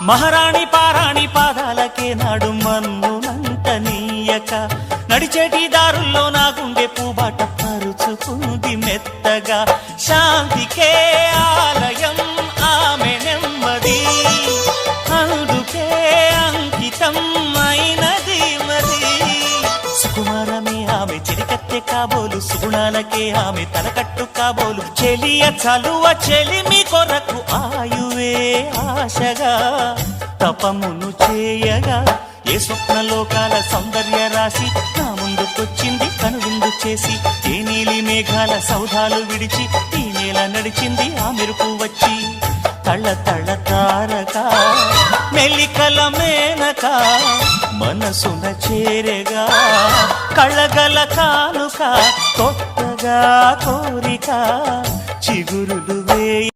మహారాణి పారాణి పాదాలకే నాడు మన్నునంట నీయక నడిచేటి దారుల్లో నా గుండె పూబాట పరుచుకుంది మెత్తగా శాంతికే ఆలయం ఆమె నెమ్మది అందుకే అంకితం అయినది మది సుకుమారమే ఆమె చిరికత్తె కాబోలు సుగుణాలకే ఆమె తలకట్టు కాబోలు చెలియ చలువ చెలిమి కొరకు ఆయువే ఆశగా తపమును చేయగా ఏ స్వప్నలోకాల సౌందర్య రాశి నా ముందుకొచ్చింది కనువిందు చేసి ఏ నీలి మేఘాల సౌధాలు విడిచి ఈ నేల నడిచింది ఆ మెరుపు వచ్చి తళ్ళ తళ్ళ తారక మెల్లికల మేనక మనసున చేరగా కళ్ళగల కానుక కొత్తగా కోరిక చిగురులు వేయ